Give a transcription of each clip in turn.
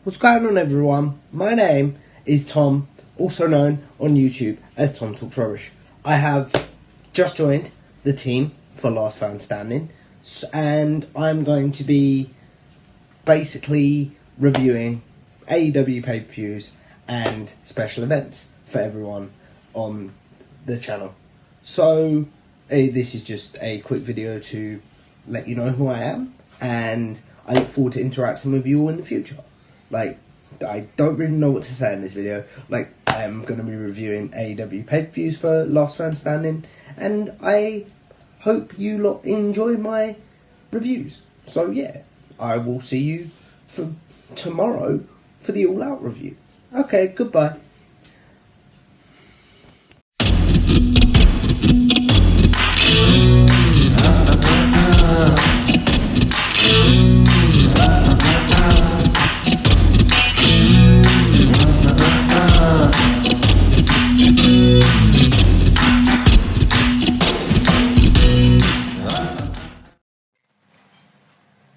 What's going on, everyone? My name is Tom, also known on YouTube as Tom Talks Rubbish. I have just joined the team for Last Man Standing, and I'm going to be basically reviewing AEW pay-per-views and special events for everyone on the channel. So this is just a quick video to let you know who I am, and I look forward to interacting with you all in the future. I don't really know what to say in this video. I am going to be reviewing AEW pay-per-views for Last Man Standing, and I hope you lot enjoy my reviews. So yeah, I will see you for tomorrow for the All Out review. Okay, goodbye.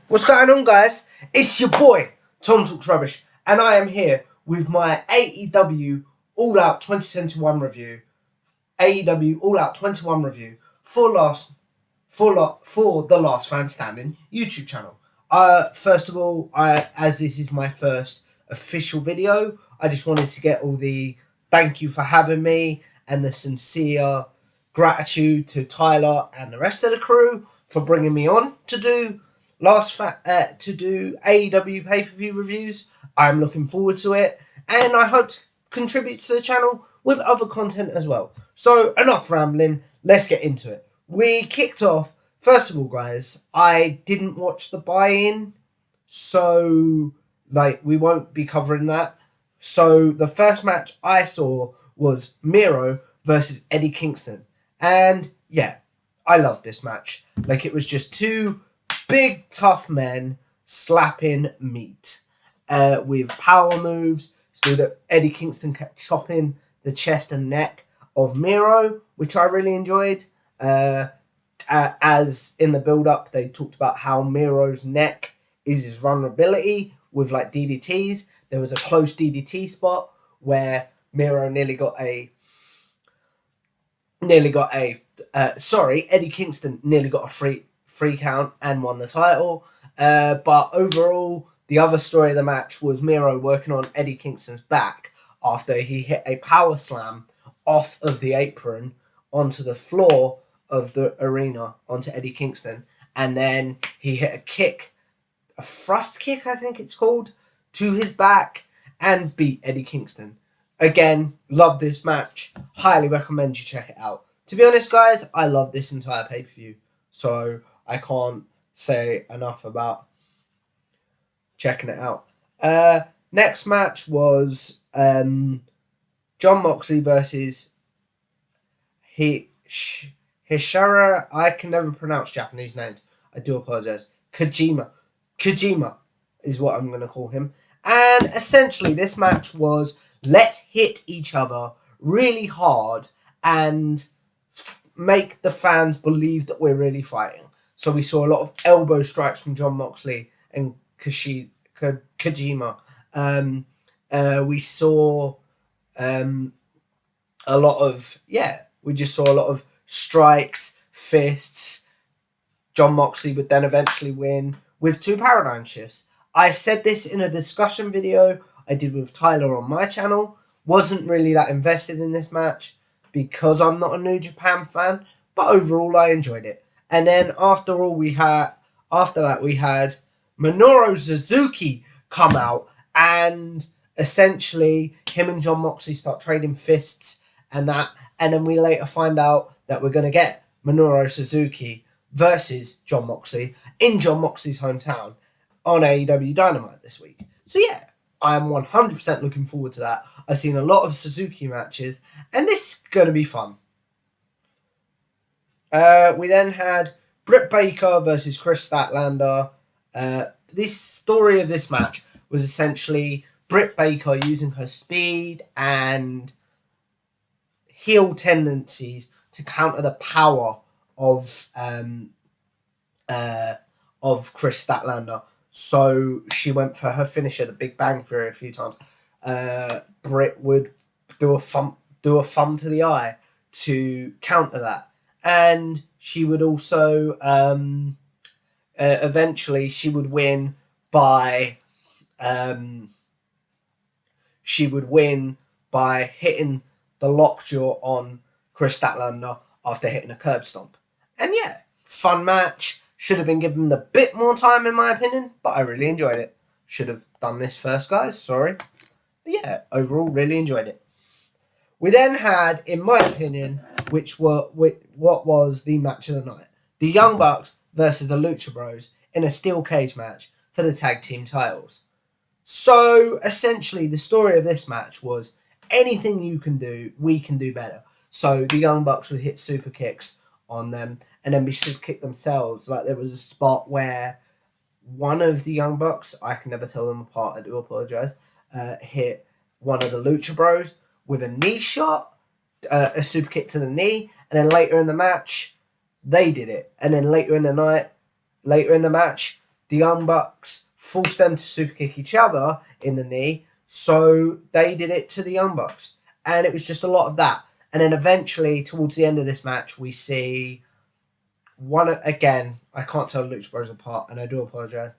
What's going on, guys? It's your boy, Tom Talks Rubbish, and I am here with my AEW All Out 2021 review. AEW All Out 21 review for the Last Man Standing YouTube channel. First of all, as this is my first official video, I just wanted to get all the thank you for having me and the sincere gratitude to Tyler and the rest of the crew for bringing me on to do AEW pay-per-view reviews. I'm looking forward to it, and I hope to contribute to the channel with other content as well. So enough rambling, let's get into it. We kicked off, first of all, guys, I didn't watch the buy-in, so we won't be covering that. So the first match I saw was Miro versus Eddie Kingston, and yeah, I loved this match. It was just two big tough men slapping meat with power moves, so that Eddie Kingston kept chopping the chest and neck of Miro, which I really enjoyed. As in the build-up, they talked about how Miro's neck is his vulnerability with DDTs. There was a close DDT spot where Miro Eddie Kingston nearly got a free count and won the title. But overall, the other story of the match was Miro working on Eddie Kingston's back after he hit a power slam off of the apron onto the floor of the arena onto Eddie Kingston, and then he hit a kick, a thrust kick I think it's called, to his back and beat Eddie Kingston. Again, love this match. Highly recommend you check it out. To be honest, guys, I love this entire pay-per-view, so I can't say enough about checking it out. Next match was John Moxley versus Hishara. I can never pronounce Japanese names. I do apologize. Kojima is what I'm going to call him. And essentially, this match was let's hit each other really hard and make the fans believe that we're really fighting. So we saw a lot of elbow strikes from John Moxley and Kojima. We saw we just saw a lot of strikes, fists. John Moxley would then eventually win with two paradigm shifts. I said this in a discussion video I did with Tyler on my channel. Wasn't really that invested in this match because I'm not a New Japan fan, but overall I enjoyed it. And then after that we had Minoru Suzuki come out, and essentially him and John Moxley start trading fists and that, and then we later find out that we're going to get Minoru Suzuki versus John Moxley in John Moxley's hometown on AEW Dynamite this week. So yeah, I am 100% looking forward to that. I've seen a lot of Suzuki matches, and this is going to be fun. We then had Britt Baker versus Chris Statlander. This story of this match was essentially Britt Baker using her speed and heel tendencies to counter the power of Chris Statlander. So she went for her finisher, the Big Bang Theory, a few times. Britt would do a thumb to the eye to counter that, and she would also eventually she would win by hitting the lockjaw on Chris Statlander after hitting a curb stomp. And yeah, fun match. Should have been given a bit more time in my opinion, but I really enjoyed it. Should have done this first, guys. Sorry. But yeah, overall, really enjoyed it. We then had, in my opinion, what was the match of the night. The Young Bucks versus the Lucha Bros in a steel cage match for the tag team titles. So, essentially, the story of this match was anything you can do, we can do better. So, the Young Bucks would hit super kicks on them and then be super kicked themselves. Like, there was a spot where one of the Young Bucks, I can never tell them apart, I do apologise, hit one of the Lucha Bros with a knee shot, a super kick to the knee, and then later in the match, they did it. And then later in the match, the Young Bucks forced them to super kick each other in the knee, so they did it to the Young Bucks. And it was just a lot of that. And then eventually, towards the end of this match, we see again, I can't tell Lucha Bros apart, and I do apologise.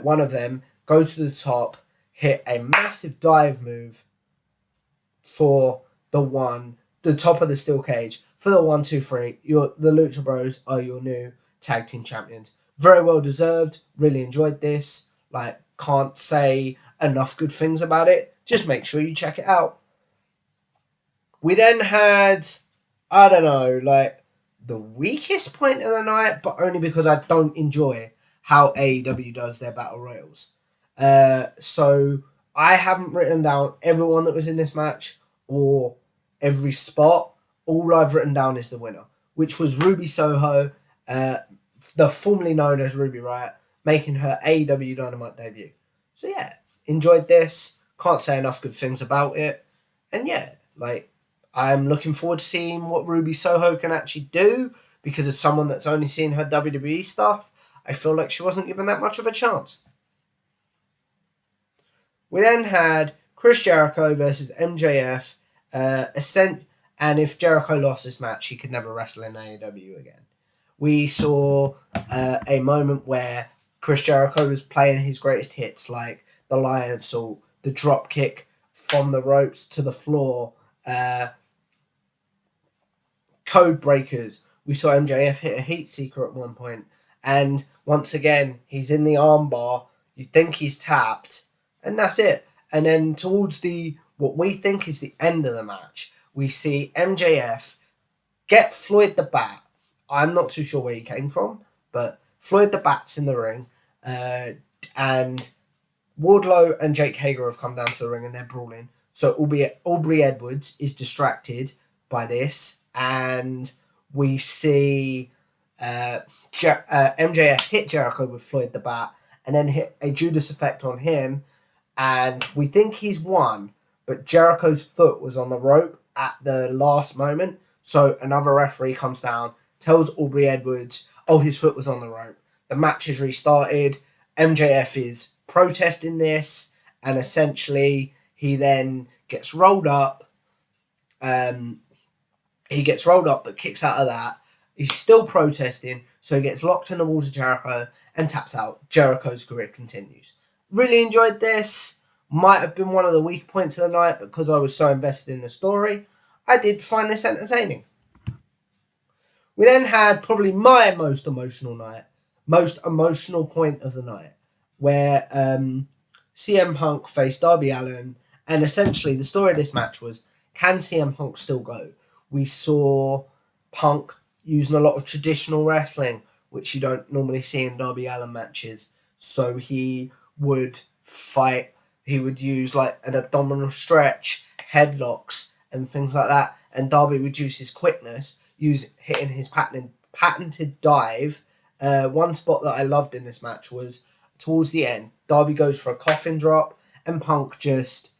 One of them go to the top, hit a massive dive move for the top of the steel cage for the 1, 2, 3. The Lucha Bros are your new tag team champions. Very well deserved. Really enjoyed this. Like, can't say enough good things about it. Just make sure you check it out. We then had, I don't know, like the weakest point of the night, but only because I don't enjoy how AEW does their battle royals. So I haven't written down everyone that was in this match or every spot. All I've written down is the winner, which was Ruby Soho, the formerly known as Ruby Riott, making her AEW Dynamite debut. So yeah, enjoyed this. Can't say enough good things about it. And yeah, like, I'm looking forward to seeing what Ruby Soho can actually do, because as someone that's only seen her WWE stuff, I feel like she wasn't given that much of a chance. We then had Chris Jericho versus MJF. And if Jericho lost this match, he could never wrestle in AEW again. We saw a moment where Chris Jericho was playing his greatest hits, like the Lion Salt, the drop kick from the ropes to the floor, code breakers. We saw MJF hit a heat seeker at one point, and once again he's in the armbar. You think he's tapped, and that's it. And then towards what we think is the end of the match, we see MJF get Floyd the Bat. I'm not too sure where he came from, but Floyd the Bat's in the ring, and Wardlow and Jake Hager have come down to the ring and they're brawling. So Aubrey Edwards is distracted by this, and we see MJF hit Jericho with Floyd the Bat and then hit a Judas effect on him, and we think he's won, but Jericho's foot was on the rope at the last moment, so another referee comes down, tells Aubrey Edwards, oh, his foot was on the rope. The match is restarted. MJF is protesting this, and essentially he then gets rolled up. He gets rolled up but kicks out of that. He's still protesting, so he gets locked in the walls of Jericho and taps out. Jericho's career continues. Really enjoyed this. Might have been one of the weak points of the night because I was so invested in the story. I did find this entertaining. We then had probably my most emotional point of the night, where CM Punk faced Darby Allin, and essentially the story of this match was, can CM Punk still go? We saw Punk using a lot of traditional wrestling, which you don't normally see in Darby Allin matches. So he would use like an abdominal stretch, headlocks, and things like that. And Darby would use his quickness, hitting his patented dive. One spot that I loved in this match was towards the end. Darby goes for a coffin drop, and Punk just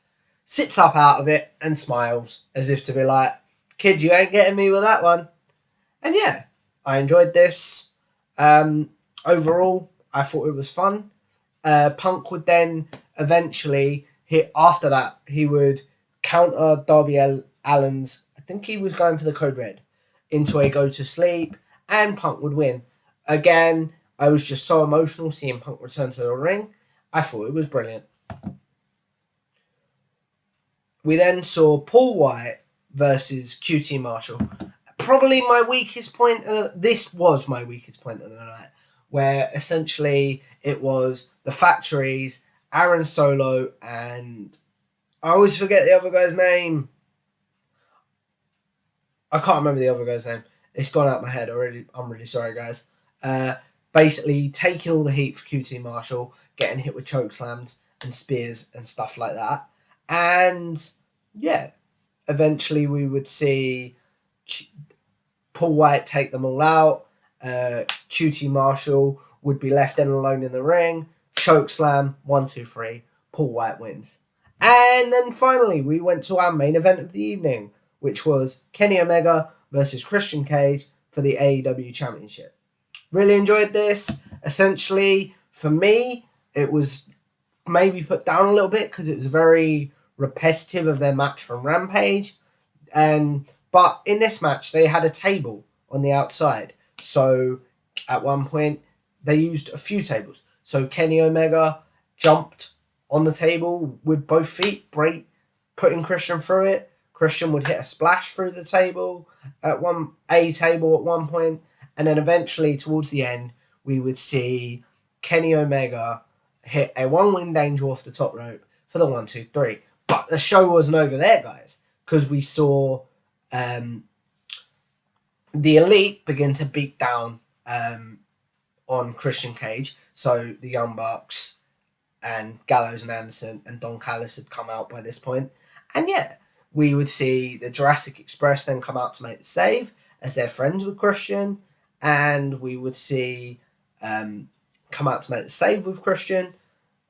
sits up out of it and smiles as if to be like, kid, you ain't getting me with that one. And yeah, I enjoyed this. Overall, I thought it was fun. Punk would then eventually after that he would counter Darby Allin's. I think he was going for the Code Red into a go to sleep, and Punk would win. Again, I was just so emotional seeing Punk return to the ring. I thought it was brilliant. We then saw Paul White versus QT Marshall. Probably my weakest point. This was my weakest point of the night, where essentially it was the Factories, Aaron Solo, and I always forget the other guy's name. I can't remember the other guy's name. It's gone out of my head already. I'm really sorry, guys. Basically taking all the heat for QT Marshall, getting hit with choke slams and spears and stuff like that. And yeah, eventually we would see Paul White take them all out. QT Marshall would be left in alone in the ring. Choke slam, 1, 2, 3. Paul White wins. And then finally we went to our main event of the evening, which was Kenny Omega versus Christian Cage for the AEW Championship. Really enjoyed this. Essentially, for me, it was maybe put down a little bit because it was very repetitive of their match from Rampage. But in this match, they had a table on the outside. So at one point, they used a few tables. So Kenny Omega jumped on the table with both feet, putting Christian through it. Christian would hit a splash through the table at one point, and then eventually towards the end we would see Kenny Omega hit a one-winged angel off the top rope for the 1, 2, 3. But the show wasn't over there, guys, because we saw the Elite begin to beat down on Christian Cage. So the Young Bucks and Gallows and Anderson and Don Callis had come out by this point, and yeah. We would see the Jurassic Express then come out to make the save as they're friends with Christian. And we would see come out to make the save with Christian.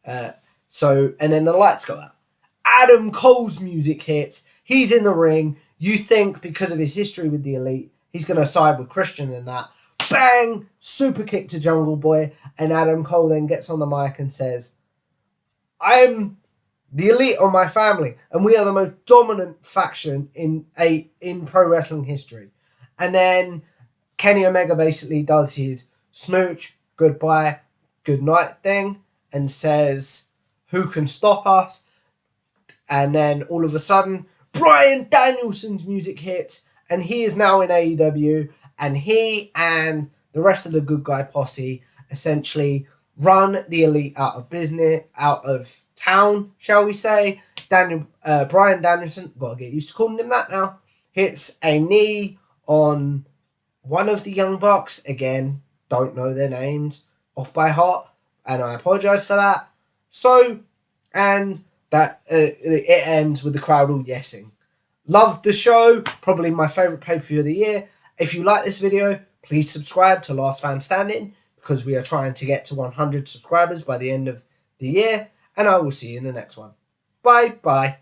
And then the lights go out. Adam Cole's music hits. He's in the ring. You think because of his history with the Elite, he's going to side with Christian in that. Bang! Super kick to Jungle Boy. And Adam Cole then gets on the mic and says, I'm the Elite are my family, and we are the most dominant faction in pro wrestling history. And then Kenny Omega basically does his smooch, goodbye, good night thing, and says, who can stop us? And then all of a sudden, Bryan Danielson's music hits, and he is now in AEW, and he and the rest of the good guy posse essentially run the Elite out of town, shall we say. Bryan Danielson, gotta get used to calling him that now, hits a knee on one of the Young Bucks. Again, don't know their names off by heart, and I apologise for that. So, and that it ends with the crowd all yesing. Loved the show, probably my favourite pay-per-view of the year. If you like this video, please subscribe to Last Fan Standing, because we are trying to get to 100 subscribers by the end of the year, and I will see you in the next one. Bye.